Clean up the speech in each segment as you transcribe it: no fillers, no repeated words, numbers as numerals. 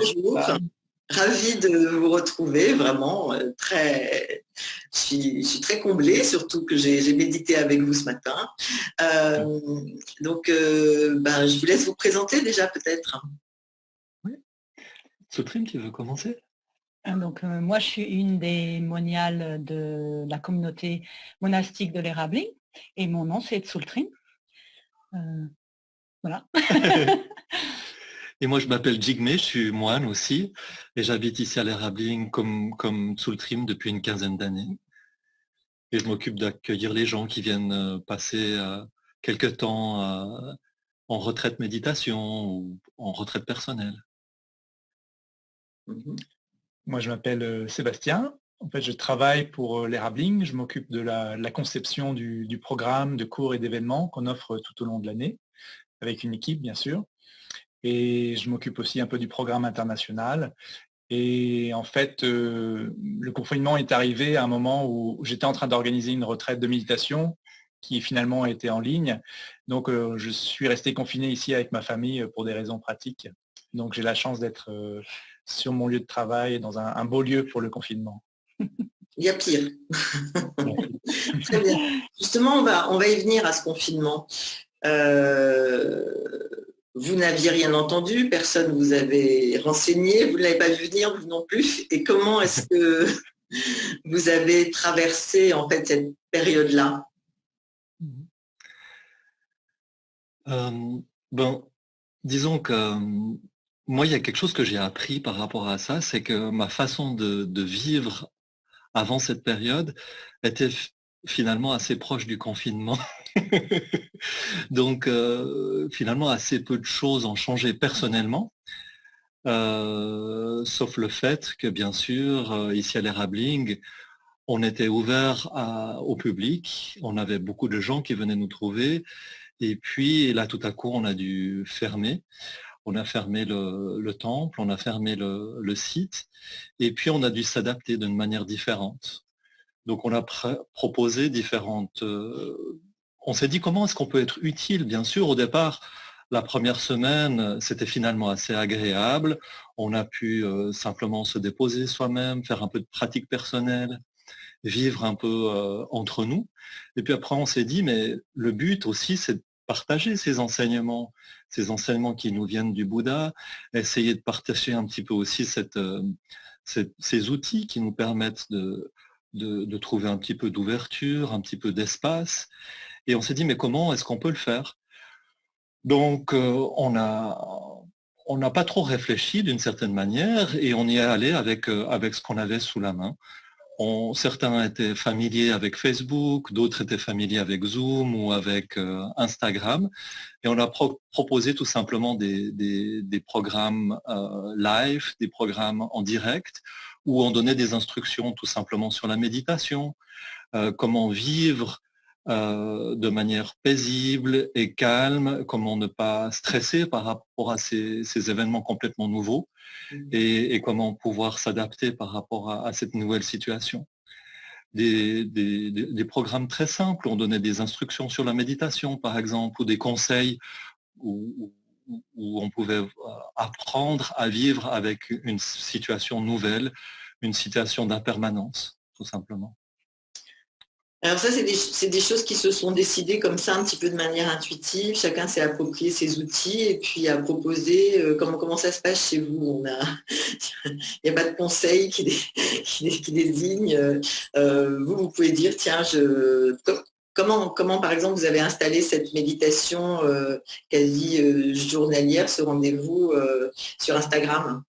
bonjour. Ravie de vous retrouver, vraiment je suis très comblée, surtout que j'ai médité avec vous ce matin. Je vous laisse vous présenter déjà peut-être. Oui. Soutrim, tu veux commencer? Moi, je suis une des moniales de la communauté monastique de l'Érabling et mon nom, c'est Tsultrim. Voilà. Et moi, je m'appelle Jigme, je suis moine aussi, et j'habite ici à l'Érabling comme Tsultrim depuis une quinzaine d'années. Et je m'occupe d'accueillir les gens qui viennent passer quelques temps en retraite méditation ou en retraite personnelle. Moi, je m'appelle Sébastien. En fait, je travaille pour l'Érabling. Je m'occupe de la conception du programme de cours et d'événements qu'on offre tout au long de l'année, avec une équipe, bien sûr. Et je m'occupe aussi un peu du programme international. Et en fait, le confinement est arrivé à un moment où j'étais en train d'organiser une retraite de méditation qui finalement a été en ligne. Donc, je suis resté confiné ici avec ma famille pour des raisons pratiques. Donc, j'ai la chance d'être sur mon lieu de travail, dans un beau lieu pour le confinement. Il y a pire. Très bien. Justement, on va y venir à ce confinement. Vous n'aviez rien entendu, personne ne vous avait renseigné, vous ne l'avez pas vu venir, vous non plus. Et comment est-ce que vous avez traversé en fait cette période-là? Disons que moi, il y a quelque chose que j'ai appris par rapport à ça, c'est que ma façon de vivre avant cette période était finalement assez proche du confinement. Donc, finalement, assez peu de choses ont changé personnellement, sauf le fait que, bien sûr, ici à l'Érabling, on était ouvert au public, on avait beaucoup de gens qui venaient nous trouver, et puis là, tout à coup, on a dû fermer. On a fermé le temple, on a fermé le site, et puis on a dû s'adapter d'une manière différente. Donc on a proposé différentes... on s'est dit comment est-ce qu'on peut être utile. Bien sûr, au départ, la première semaine, c'était finalement assez agréable. On a pu simplement se déposer soi-même, faire un peu de pratique personnelle, vivre un peu entre nous. Et puis après, on s'est dit, mais le but aussi, c'est de partager ces enseignements qui nous viennent du Bouddha, essayer de partager un petit peu aussi ces outils qui nous permettent de trouver un petit peu d'ouverture, un petit peu d'espace. Et on s'est dit, mais comment est-ce qu'on peut le faire? Donc, on n'a pas trop réfléchi d'une certaine manière et on y est allé avec ce qu'on avait sous la main. Certains étaient familiers avec Facebook, d'autres étaient familiers avec Zoom ou avec Instagram. Et on a proposé tout simplement des programmes live, des programmes en direct, où on donnait des instructions tout simplement sur la méditation, comment vivre de manière paisible et calme, comment ne pas stresser par rapport à ces événements complètement nouveaux et comment pouvoir s'adapter par rapport à cette nouvelle situation. Des programmes très simples, on donnait des instructions sur la méditation par exemple, ou des conseils où on pouvait apprendre à vivre avec une situation nouvelle, une situation d'impermanence, tout simplement. Alors ça, c'est des choses qui se sont décidées comme ça, un petit peu de manière intuitive. Chacun s'est approprié ses outils et puis a proposé comment ça se passe chez vous. Il n'y a pas de conseil qui désigne. Vous pouvez dire, tiens, comment, par exemple, vous avez installé cette méditation quasi journalière, ce rendez-vous sur Instagram?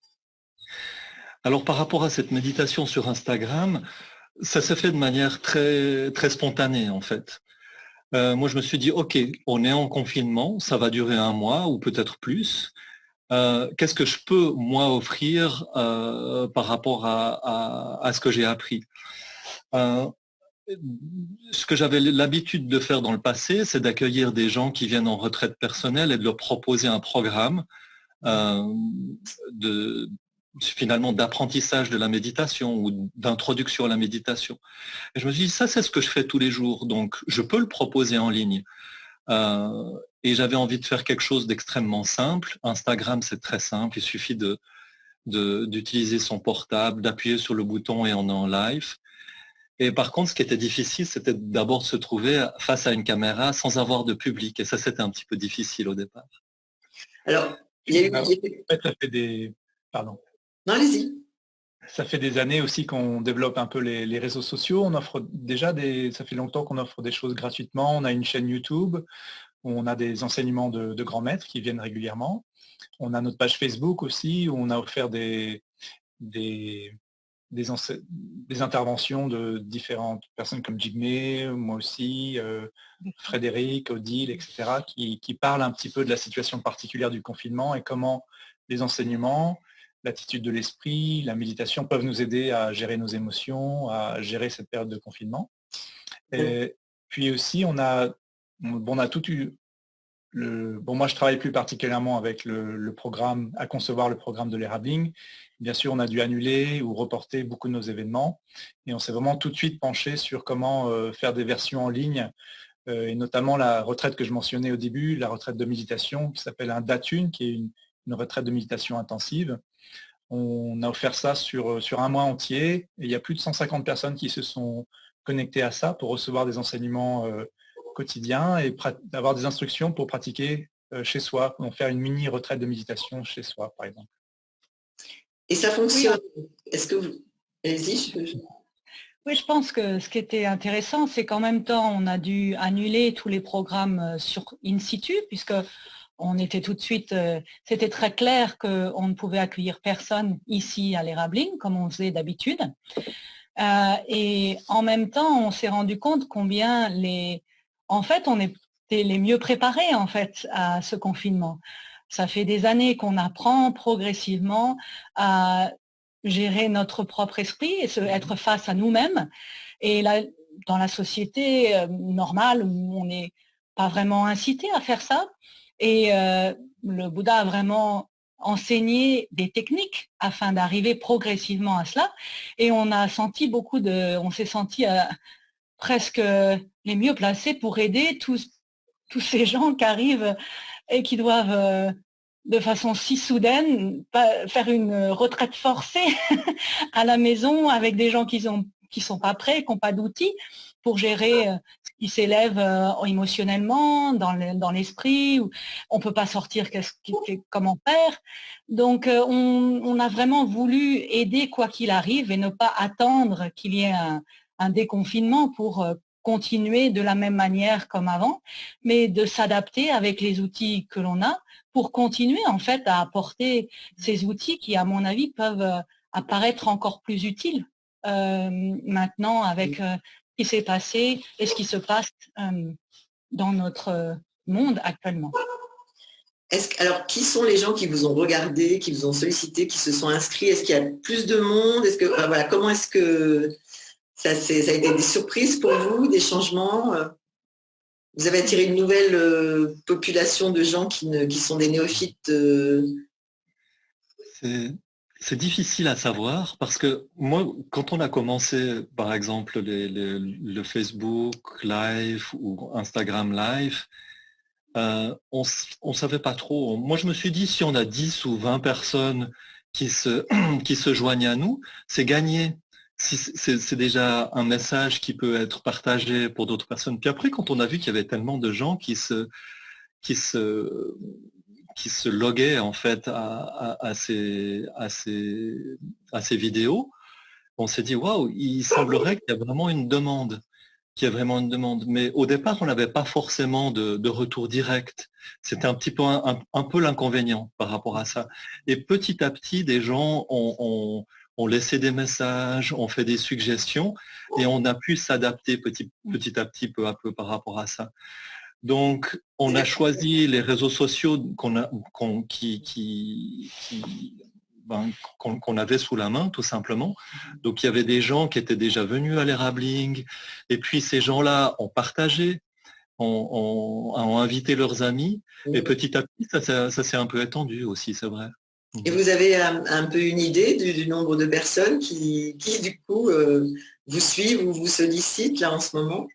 Alors, par rapport à cette méditation sur Instagram, ça s'est fait de manière très, très spontanée, en fait. Moi, je me suis dit, OK, on est en confinement, ça va durer 1 mois ou peut-être plus. Qu'est-ce que je peux, moi, offrir par rapport à ce que j'ai appris? Ce que j'avais l'habitude de faire dans le passé, c'est d'accueillir des gens qui viennent en retraite personnelle et de leur proposer un programme finalement d'apprentissage de la méditation ou d'introduction à la méditation. Et je me suis dit, ça c'est ce que je fais tous les jours, donc je peux le proposer en ligne. Et j'avais envie de faire quelque chose d'extrêmement simple. Instagram, c'est très simple, il suffit d'utiliser son portable, d'appuyer sur le bouton et on est en live. Et par contre, ce qui était difficile, c'était d'abord de se trouver face à une caméra sans avoir de public. Et ça, c'était un petit peu difficile au départ. Alors, il y a eu... En fait, ça fait des... Pardon. Non, allez-y. Ça fait des années aussi qu'on développe un peu les réseaux sociaux. On offre déjà ça fait longtemps qu'on offre des choses gratuitement. On a une chaîne YouTube où on a des enseignements de grands maîtres qui viennent régulièrement. On a notre page Facebook aussi où on a offert des interventions de différentes personnes comme Jigme, moi aussi, Frédéric, Odile, etc., qui parlent un petit peu de la situation particulière du confinement et comment les enseignements, l'attitude de l'esprit, la méditation peuvent nous aider à gérer nos émotions, à gérer cette période de confinement. Et puis aussi, on a tout eu. Moi, je travaille plus particulièrement avec le programme, à concevoir le programme de l'Erabling. Bien sûr, on a dû annuler ou reporter beaucoup de nos événements et on s'est vraiment tout de suite penché sur comment faire des versions en ligne et notamment la retraite que je mentionnais au début, la retraite de méditation qui s'appelle un Datun, qui est une retraite de méditation intensive. On a offert ça sur un mois entier et il y a plus de 150 personnes qui se sont connectées à ça pour recevoir des enseignements quotidiens et avoir des instructions pour pratiquer chez soi, pour faire une mini retraite de méditation chez soi, par exemple. Et ça fonctionne. Est-ce que vous... Allez-y. Oui, je pense que ce qui était intéressant, c'est qu'en même temps, on a dû annuler tous les programmes sur in situ, puisque on était tout de suite, c'était très clair qu'on ne pouvait accueillir personne ici à l'Erabling, comme on faisait d'habitude. Et en même temps, on s'est rendu compte combien en fait, on était les mieux préparés en fait à ce confinement. Ça fait des années qu'on apprend progressivement à gérer notre propre esprit et être face à nous-mêmes. Et là, dans la société normale, où on n'est pas vraiment incité à faire ça, et le Bouddha a vraiment enseigné des techniques afin d'arriver progressivement à cela. Et on a senti on s'est senti presque les mieux placés pour aider tous ces gens qui arrivent et qui doivent de façon si soudaine faire une retraite forcée à la maison avec des gens qui sont pas prêts, qui n'ont pas d'outils pour gérer ce qui s'élève émotionnellement, dans l'esprit, on ne peut pas sortir, comment faire. Donc on a vraiment voulu aider quoi qu'il arrive et ne pas attendre qu'il y ait un déconfinement pour continuer de la même manière comme avant, mais de s'adapter avec les outils que l'on a pour continuer en fait à apporter ces outils qui, à mon avis, peuvent apparaître encore plus utiles maintenant avec ce qui s'est passé et ce qui se passe dans notre monde actuellement. Alors, qui sont les gens qui vous ont regardé, qui vous ont sollicité, qui se sont inscrits? Est-ce qu'il y a plus de monde? Comment est-ce que ça a été des surprises pour vous, des changements? Vous avez attiré une nouvelle population de gens qui sont des néophytes? C'est difficile à savoir parce que moi, quand on a commencé, par exemple, le Facebook Live ou Instagram Live, on ne savait pas trop. Moi, je me suis dit, si on a 10 ou 20 personnes qui se joignent à nous, c'est gagné. C'est déjà un message qui peut être partagé pour d'autres personnes. Puis après, quand on a vu qu'il y avait tellement de gens qui se loguaient en fait à ces vidéos, on s'est dit waouh, il semblerait qu'il y a vraiment une demande. Mais au départ, on n'avait pas forcément de retour direct. C'était un petit peu un peu l'inconvénient par rapport à ça. Et petit à petit, des gens ont laissé des messages, ont fait des suggestions et on a pu s'adapter petit à petit, peu à peu par rapport à ça. Donc, on a choisi les réseaux sociaux qu'on avait sous la main, tout simplement. Donc, il y avait des gens qui étaient déjà venus à l'Erabling, et puis ces gens-là ont partagé, ont invité leurs amis, et petit à petit, ça s'est un peu étendu aussi, c'est vrai. Et vous avez un peu une idée du nombre de personnes qui du coup, vous suivent ou vous sollicitent là en ce moment?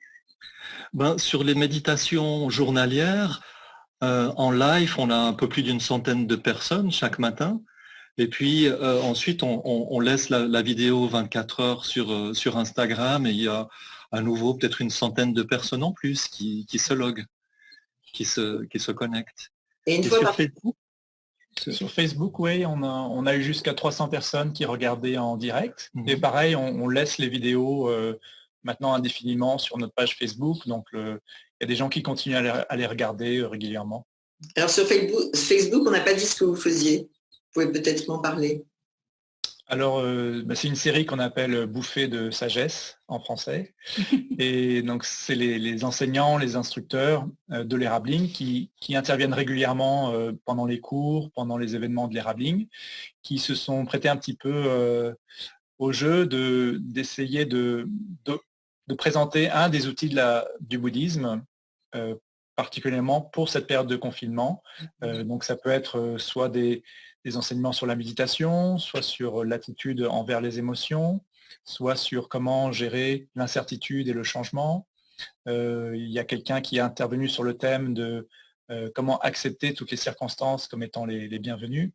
Sur les méditations journalières, en live, on a un peu plus d'une centaine de personnes chaque matin. Et puis ensuite, on laisse la vidéo 24 heures sur Instagram et il y a à nouveau peut-être une centaine de personnes en plus qui se loguent, qui se connectent. Et une fois sur Facebook, Sur Facebook, oui, on a eu jusqu'à 300 personnes qui regardaient en direct. Et pareil, on laisse les vidéos maintenant indéfiniment sur notre page Facebook. Donc, il y a des gens qui continuent à les regarder régulièrement. Alors, sur Facebook, on n'a pas dit ce que vous faisiez. Vous pouvez peut-être m'en parler. Alors, c'est une série qu'on appelle Bouffée de sagesse en français. Et donc, c'est les enseignants, les instructeurs de l'Erabling qui interviennent régulièrement pendant les cours, pendant les événements de l'Erabling, qui se sont prêtés un petit peu au jeu d'essayer de présenter un des outils du bouddhisme, particulièrement pour cette période de confinement. Donc, ça peut être soit des enseignements sur la méditation, soit sur l'attitude envers les émotions, soit sur comment gérer l'incertitude et le changement. Il y a quelqu'un qui est intervenu sur le thème de comment accepter toutes les circonstances comme étant les bienvenues.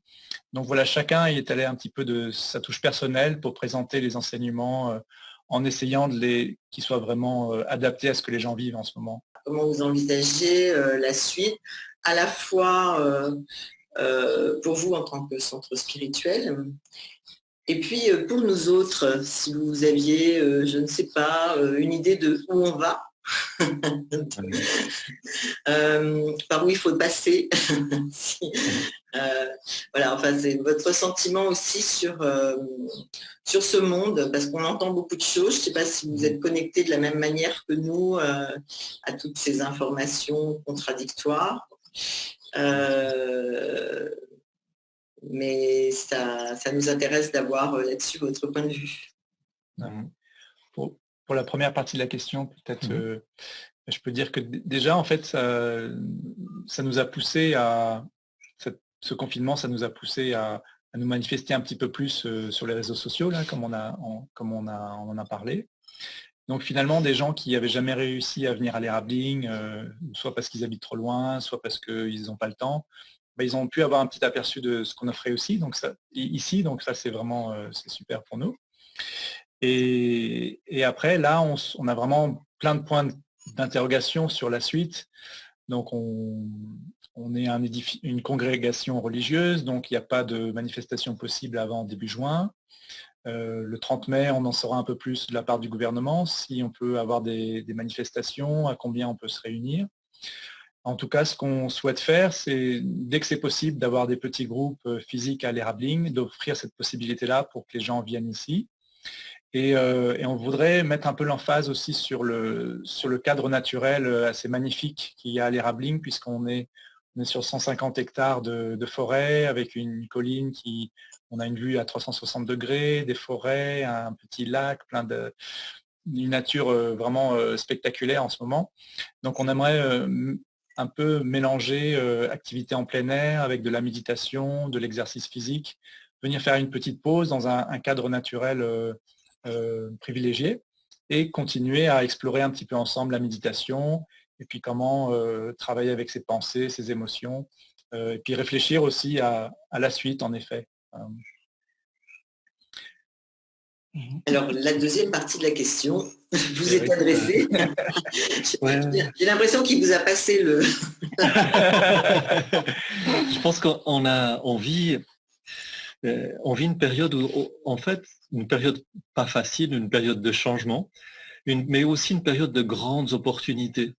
Donc voilà, chacun est allé un petit peu de sa touche personnelle pour présenter les enseignements en essayant qu'ils soient vraiment adaptés à ce que les gens vivent en ce moment. Comment vous envisagez la suite, à la fois pour vous en tant que centre spirituel, et puis pour nous autres, si vous aviez, je ne sais pas, une idée de où on va, par où il faut passer. Voilà, enfin, c'est votre sentiment aussi sur ce monde, parce qu'on entend beaucoup de choses. Je ne sais pas si vous êtes connectés de la même manière que nous à toutes ces informations contradictoires. Mais ça nous intéresse d'avoir là-dessus votre point de vue. Pour la première partie de la question, peut-être, je peux dire que déjà, en fait, ça nous a poussé ce confinement, ça nous a poussé à nous manifester un petit peu plus sur les réseaux sociaux, là, comme on en a parlé. Donc finalement, des gens qui n'avaient jamais réussi à venir à l'Erabling, soit parce qu'ils habitent trop loin, soit parce qu'ils n'ont pas le temps, ils ont pu avoir un petit aperçu de ce qu'on offrait aussi, donc ça, ici, donc ça c'est vraiment c'est super pour nous. Et après, là, on a vraiment plein de points d'interrogation sur la suite. Donc on est une congrégation religieuse, donc il n'y a pas de manifestation possible avant début juin. Le 30 mai, on en saura un peu plus de la part du gouvernement, si on peut avoir des manifestations, à combien on peut se réunir. En tout cas, ce qu'on souhaite faire, c'est, dès que c'est possible, d'avoir des petits groupes physiques à l'Erabling, d'offrir cette possibilité-là pour que les gens viennent ici. Et on voudrait mettre un peu l'emphase aussi sur le cadre naturel assez magnifique qu'il y a à l'Erabling, puisqu'on est sur 150 hectares de forêt, avec une colline on a une vue à 360 degrés, des forêts, un petit lac, une nature vraiment spectaculaire en ce moment. Donc on aimerait un peu mélanger activité en plein air avec de la méditation, de l'exercice physique, venir faire une petite pause dans un cadre naturel privilégié et continuer à explorer un petit peu ensemble la méditation et puis comment travailler avec ses pensées, ses émotions, et puis réfléchir aussi à la suite, en effet. Alors, la deuxième partie de la question vous est adressée. J'ai l'impression qu'il vous a passé le... Je pense qu'on vit une période où, en fait, une période pas facile, une période de changement, mais aussi une période de grandes opportunités.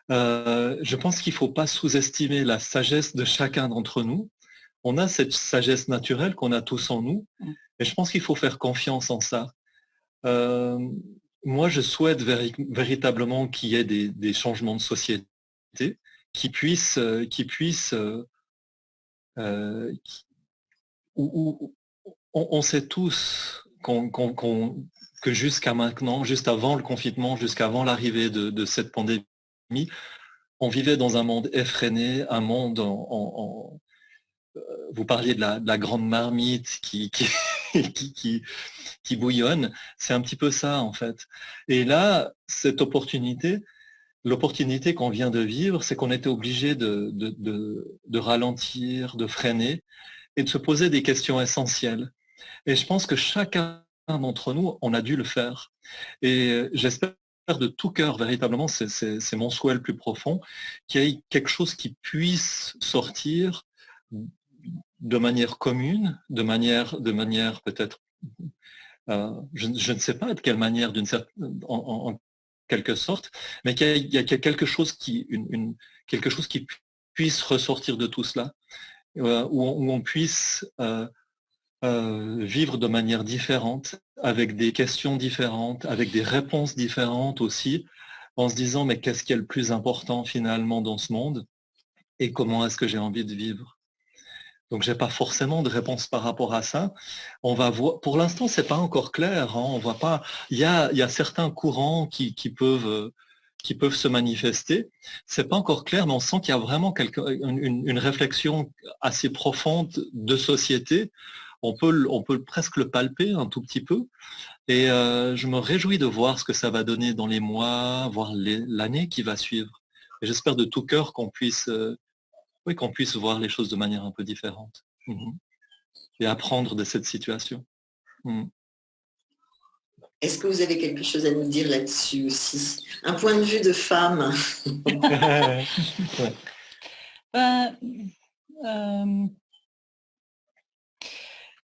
Je pense qu'il ne faut pas sous-estimer la sagesse de chacun d'entre nous. On a cette sagesse naturelle qu'on a tous en nous, et je pense qu'il faut faire confiance en ça. Moi, je souhaite véritablement qu'il y ait des changements de société qui puissent où on sait tous que jusqu'à maintenant, juste avant le confinement, jusqu'avant l'arrivée de cette pandémie, on vivait dans un monde effréné, un monde vous parliez de la grande marmite qui bouillonne, c'est un petit peu ça en fait. Et là, cette l'opportunité qu'on vient de vivre, c'est qu'on était obligé de ralentir, de freiner et de se poser des questions essentielles. Et je pense que chacun d'entre nous, on a dû le faire. Et j'espère de tout cœur, véritablement, c'est mon souhait le plus profond, qu'il y ait quelque chose qui puisse sortir de manière commune, de manière peut-être, je ne sais pas de quelle manière, en quelque sorte, mais qu'il y a quelque chose quelque chose qui puisse ressortir de tout cela, où on puisse vivre de manière différente, avec des questions différentes, avec des réponses différentes aussi, en se disant mais qu'est-ce qui est le plus important finalement dans ce monde et comment est-ce que j'ai envie de vivre. Donc j'ai pas forcément de réponse par rapport à ça. On va voir. Pour l'instant, c'est pas encore clair. Hein. On voit pas. Il y a certains courants qui peuvent se manifester. C'est pas encore clair, mais on sent qu'il y a vraiment une réflexion assez profonde de société. On peut presque le palper un tout petit peu. Et je me réjouis de voir ce que ça va donner dans les mois, voire l'année qui va suivre. Et j'espère de tout cœur qu'on puisse voir les choses de manière un peu différente. Et apprendre de cette situation. Est-ce que vous avez quelque chose à nous dire là-dessus aussi? Un point de vue de femme.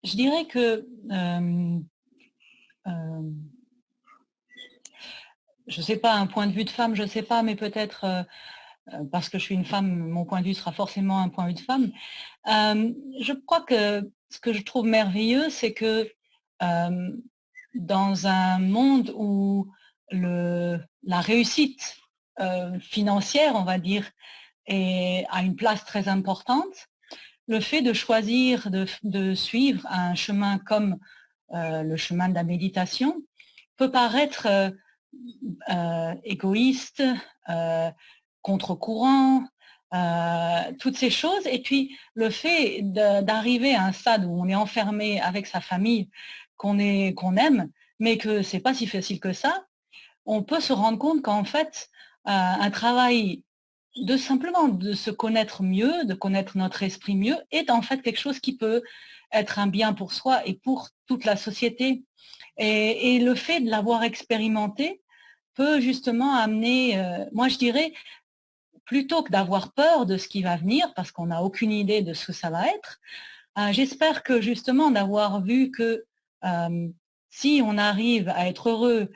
Je dirais que je ne sais pas, un point de vue de femme, je ne sais pas, mais peut-être parce que je suis une femme, mon point de vue sera forcément un point de vue de femme. Je crois que ce que je trouve merveilleux, c'est que dans un monde où la réussite financière, on va dire, a une place très importante, le fait de choisir de suivre un chemin comme le chemin de la méditation peut paraître égoïste, contre-courant, toutes ces choses. Et puis le fait d'arriver à un stade où on est enfermé avec sa famille, qu'on aime, mais que c'est pas si facile que ça, on peut se rendre compte qu'en fait, un travail simplement de se connaître mieux, de connaître notre esprit mieux, est en fait quelque chose qui peut être un bien pour soi et pour toute la société. Et le fait de l'avoir expérimenté peut justement amener, moi je dirais, plutôt que d'avoir peur de ce qui va venir, parce qu'on n'a aucune idée de ce que ça va être, j'espère que justement d'avoir vu que si on arrive à être heureux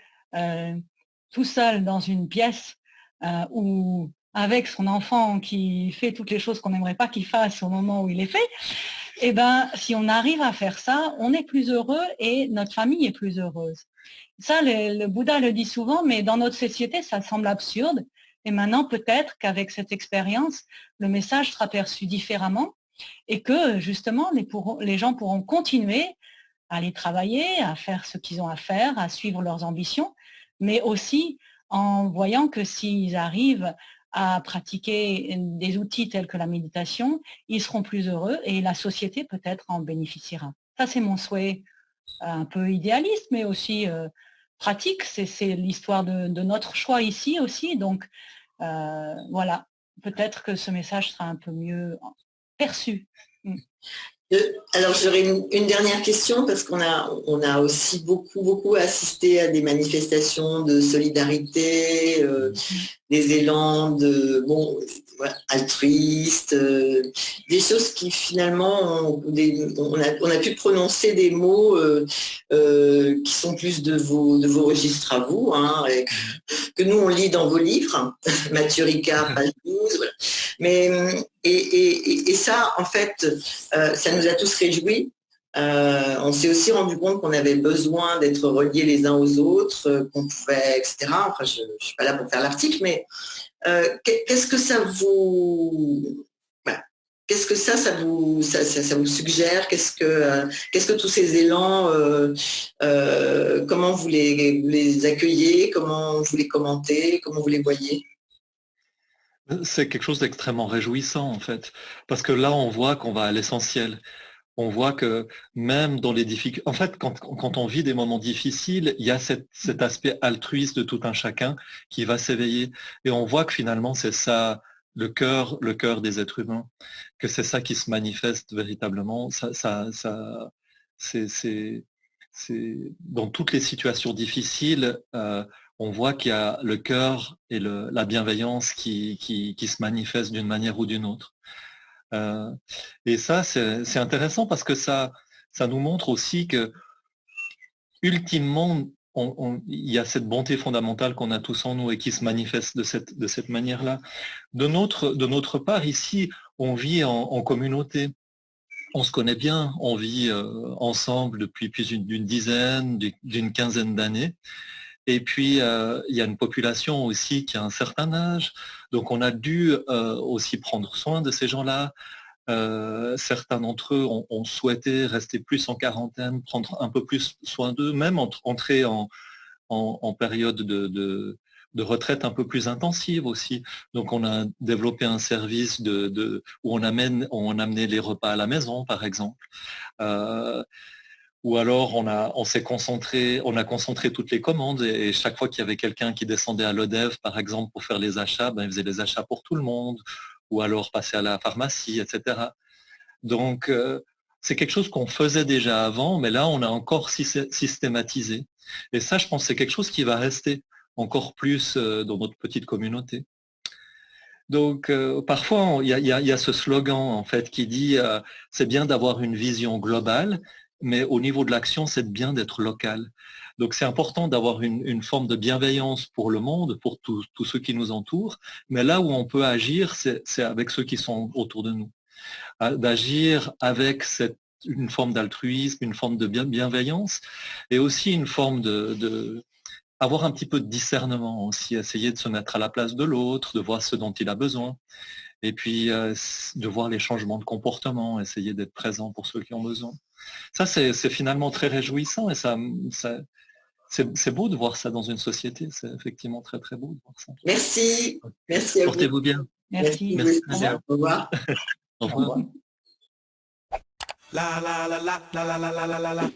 tout seul dans une pièce ou avec son enfant qui fait toutes les choses qu'on n'aimerait pas qu'il fasse au moment où il est fait, eh ben, si on arrive à faire ça, on est plus heureux et notre famille est plus heureuse. Ça, le Bouddha le dit souvent, mais dans notre société, ça semble absurde. Et maintenant, peut-être qu'avec cette expérience, le message sera perçu différemment et que justement, les gens pourront continuer à aller travailler, à faire ce qu'ils ont à faire, à suivre leurs ambitions, mais aussi en voyant que s'ils arrivent à pratiquer des outils tels que la méditation, ils seront plus heureux et la société peut-être en bénéficiera. Ça, c'est mon souhait un peu idéaliste, mais aussi pratique. C'est l'histoire de notre choix ici aussi. Donc, voilà, peut-être que ce message sera un peu mieux perçu. Alors j'aurais une dernière question parce qu'on a aussi beaucoup assisté à des manifestations de solidarité, des élans altruistes, des choses qui finalement on a pu prononcer des mots qui sont plus de vos registres à vous, hein, que nous on lit dans vos livres, Matthieu Ricard, page 12, voilà. Mais et ça, en fait, ça nous a tous réjouis. On s'est aussi rendu compte qu'on avait besoin d'être reliés les uns aux autres, qu'on pouvait, etc. Enfin, je ne suis pas là pour faire l'article, mais qu'est-ce que ça vous... Qu'est-ce que ça vous suggère? Qu'est-ce que tous ces élans, comment vous les accueillez? Comment vous les commentez? Comment vous les voyez? C'est quelque chose d'extrêmement réjouissant en fait, parce que là on voit qu'on va à l'essentiel. On voit que même dans les difficultés, en fait quand on vit des moments difficiles, il y a cet aspect altruiste de tout un chacun qui va s'éveiller. Et on voit que finalement c'est ça le cœur des êtres humains, que c'est ça qui se manifeste véritablement. C'est dans toutes les situations difficiles, on voit qu'il y a le cœur et la bienveillance qui se manifestent d'une manière ou d'une autre. Et ça, c'est intéressant parce que ça nous montre aussi que, ultimement, il y a cette bonté fondamentale qu'on a tous en nous et qui se manifeste de cette manière-là. De notre part, ici, on vit en communauté. On se connaît bien, on vit ensemble depuis plus d'une dizaine, d'une quinzaine d'années. Et puis, il y a une population aussi qui a un certain âge. Donc, on a dû aussi prendre soin de ces gens-là. Certains d'entre eux ont souhaité rester plus en quarantaine, prendre un peu plus soin d'eux, même entrer en période de retraite un peu plus intensive aussi. Donc on a développé un service où on amenait les repas à la maison, par exemple. Ou alors on a concentré toutes les commandes et chaque fois qu'il y avait quelqu'un qui descendait à l'ODEV, par exemple, pour faire les achats, il faisait les achats pour tout le monde, ou alors passer à la pharmacie, etc. Donc c'est quelque chose qu'on faisait déjà avant, mais là on a encore systématisé. Et ça, je pense, c'est quelque chose qui va rester encore plus dans notre petite communauté. Donc parfois, il y a ce slogan en fait qui dit c'est bien d'avoir une vision globale, mais au niveau de l'action, c'est bien d'être local. Donc c'est important d'avoir une forme de bienveillance pour le monde, pour tous ceux qui nous entourent, mais là où on peut agir, c'est avec ceux qui sont autour de nous. D'agir avec une forme d'altruisme, une forme de bienveillance, et aussi une forme avoir un petit peu de discernement aussi, essayer de se mettre à la place de l'autre, de voir ce dont il a besoin, et puis de voir les changements de comportement, essayer d'être présent pour ceux qui ont besoin. Ça, c'est finalement très réjouissant, et c'est beau de voir ça dans une société, c'est effectivement très très beau de voir ça. Merci, merci à vous. Portez-vous bien. Merci. Merci. Au revoir. Au revoir. Au revoir. La la la la la la la la la la.